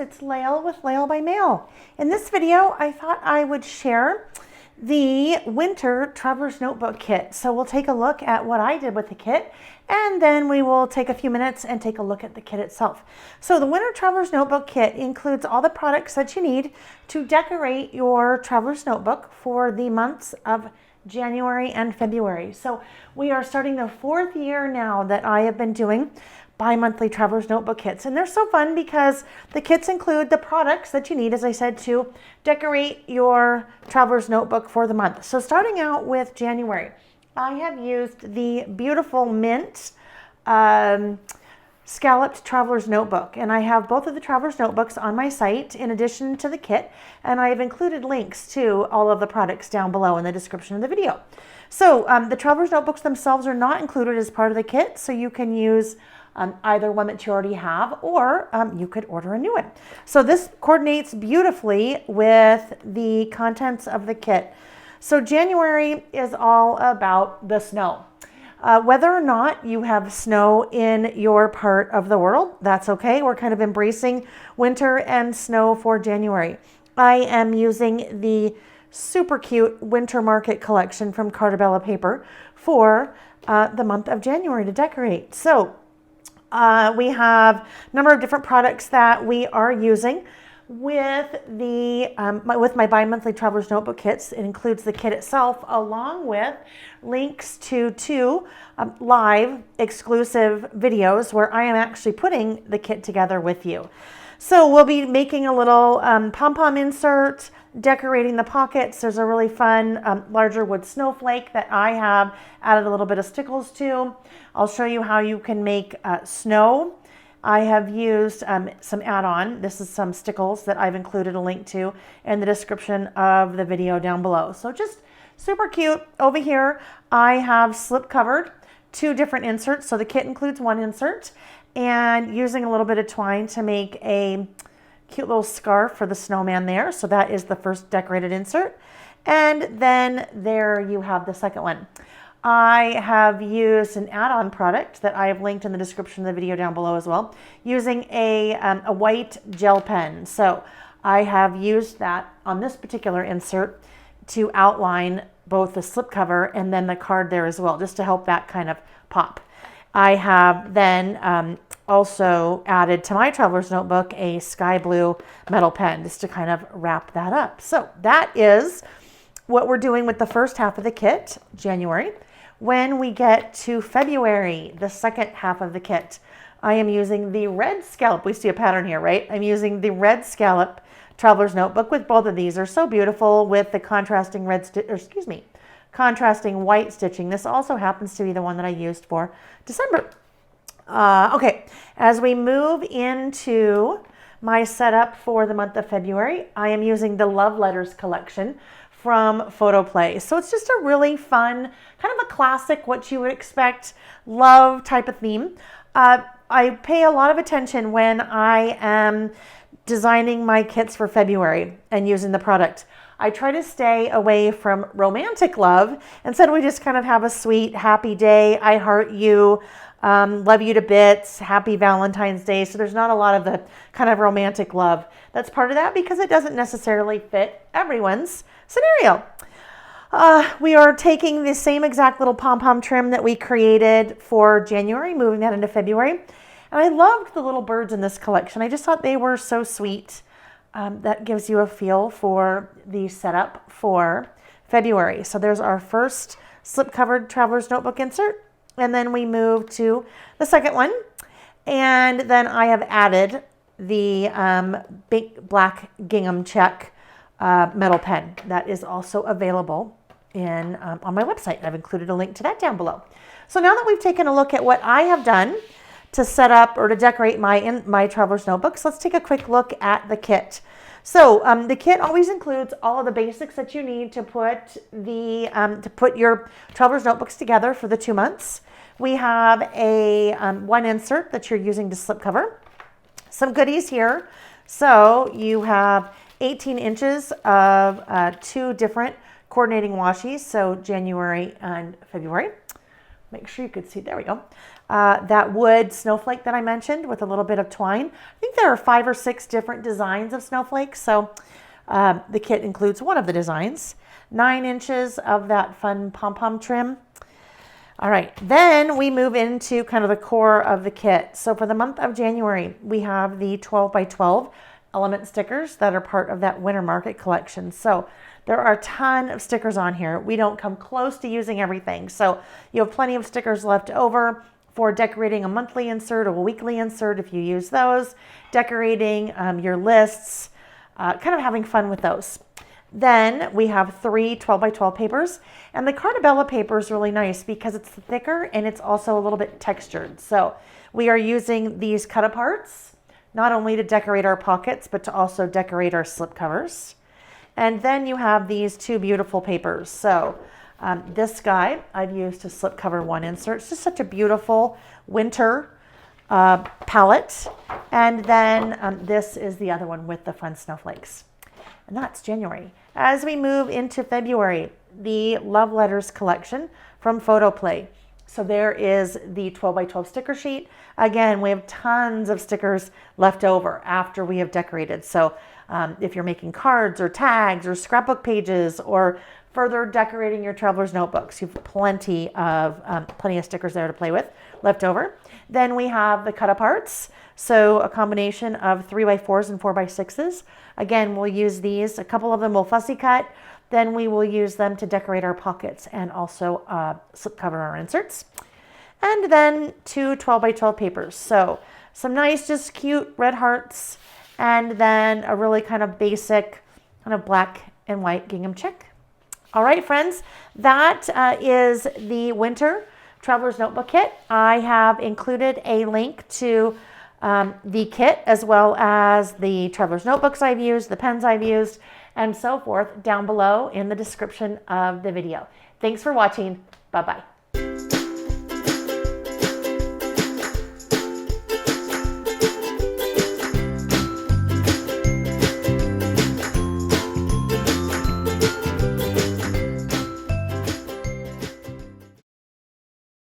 it's Layle with Layle by Mail. In this video, I thought I would share the winter traveler's notebook kit. So we'll take a look at what I did with the kit, and then we will take a few minutes and take a look at the kit itself. So the winter traveler's notebook kit includes all the products that you need to decorate your traveler's notebook for the months of January and February. So we are starting the 4th year now that I have been doing bi-monthly traveler's notebook kits, and they're so fun because the kits include the products that you need, as I said, to decorate your traveler's notebook for the month. So starting out with January, I have used the beautiful mint scalloped traveler's notebook, and I have both of the traveler's notebooks on my site in addition to the kit, and I have included links to all of the products down below in the description of the video. So the traveler's notebooks themselves are not included as part of the kit, so you can use either one that you already have, or you could order a new one. So this coordinates beautifully with the contents of the kit. So January is all about the snow. Whether or not you have snow in your part of the world, that's okay. We're kind of embracing winter and snow for January. I am using the super cute Winter Market collection from Cartabella Paper for the month of January to decorate. So we have a number of different products that we are using with the with my bi-monthly traveler's notebook kits. It includes the kit itself along with links to 2 live exclusive videos where I am actually putting the kit together with you. So we'll be making a little pom-pom insert, decorating the pockets. There's a really fun larger wood snowflake that I have added a little bit of stickles to. I'll show you how you can make snow. I have used some add-on. This is some stickles that I've included a link to in the description of the video down below. So just super cute. Over here, I have slip covered 2 different inserts. So the kit includes 1 insert, and using a little bit of twine to make a cute little scarf for the snowman there. So that is the first decorated insert. And then there you have the second one. I have used an add-on product that I have linked in the description of the video down below as well, using a white gel pen. So I have used that on this particular insert to outline both the slipcover and then the card there as well, just to help that kind of pop. I have then also added to my traveler's notebook a sky blue metal pen just to kind of wrap that up. So that is what we're doing with the first half of the kit, January. When we get to February, the second half of the kit, I am using the red scallop. We see a pattern here, right? I'm using the red scallop traveler's notebook with both of these. They're so beautiful with the contrasting contrasting white stitching. This also happens to be the one that I used for December. Okay, as we move into my setup for the month of February, I am using the Love Letters collection from Photoplay. So it's just a really fun, kind of a classic, what you would expect, love type of theme. I pay a lot of attention when I am designing my kits for February and using the product. I try to stay away from romantic love. Instead, we just kind of have a sweet, happy day. I heart you, love you to bits, happy Valentine's Day. So there's not a lot of the kind of romantic love that's part of that because it doesn't necessarily fit everyone's scenario. We are taking the same exact little pom-pom trim that we created for January, moving that into February. And I loved the little birds in this collection. I just thought they were so sweet. That gives you a feel for the setup for February. So there's our first slip-covered traveler's notebook insert. And then we move to the second one. And then I have added the big black gingham check metal pen that is also available on my website. I've included a link to that down below. So now that we've taken a look at what I have done to set up or to decorate my traveler's notebooks, let's take a quick look at the kit. So the kit always includes all of the basics that you need to put your traveler's notebooks together for the 2 months. We have a 1 insert that you're using to slipcover. Some goodies here. So you have 18 inches of 2 different coordinating washi, so January and February. make sure you could see, there we go, that wood snowflake that I mentioned with a little bit of twine. I think there are 5 or 6 different designs of snowflakes, so the kit includes one of the designs. 9 inches of that fun pom-pom trim. All right, then we move into kind of the core of the kit. So for the month of January, we have the 12 by 12 element stickers that are part of that winter market collection. So there are a ton of stickers on here. We don't come close to using everything. So you have plenty of stickers left over for decorating a monthly insert or a weekly insert if you use those, decorating your lists, kind of having fun with those. Then we have 3 12 by 12 papers, and the Cartabella paper is really nice because it's thicker and it's also a little bit textured. So we are using these cut aparts not only to decorate our pockets, but to also decorate our slip covers. And then you have these 2 beautiful papers. So this guy I've used to slip cover one insert. It's just such a beautiful winter palette. And then this is the other one with the fun snowflakes. And that's January. As we move into February, the Love Letters collection from Photoplay. So there is the 12 by 12 sticker sheet. Again, we have tons of stickers left over after we have decorated. So if you're making cards or tags or scrapbook pages or further decorating your traveler's notebooks, you have plenty of stickers there to play with left over. Then we have the cut aparts. So a combination of 3 by 4s and 4 by 6s. Again, we'll use these. A couple of them will fussy cut. Then we will use them to decorate our pockets and also slip cover our inserts. And then 2 12 by 12 papers. So some nice, just cute red hearts. And then a really kind of basic kind of black and white gingham check. All right, friends, that is the winter Traveler's Notebook kit. I have included a link to the kit as well as the Traveler's Notebooks I've used, the pens I've used, and so forth down below in the description of the video. Thanks for watching. Bye-bye.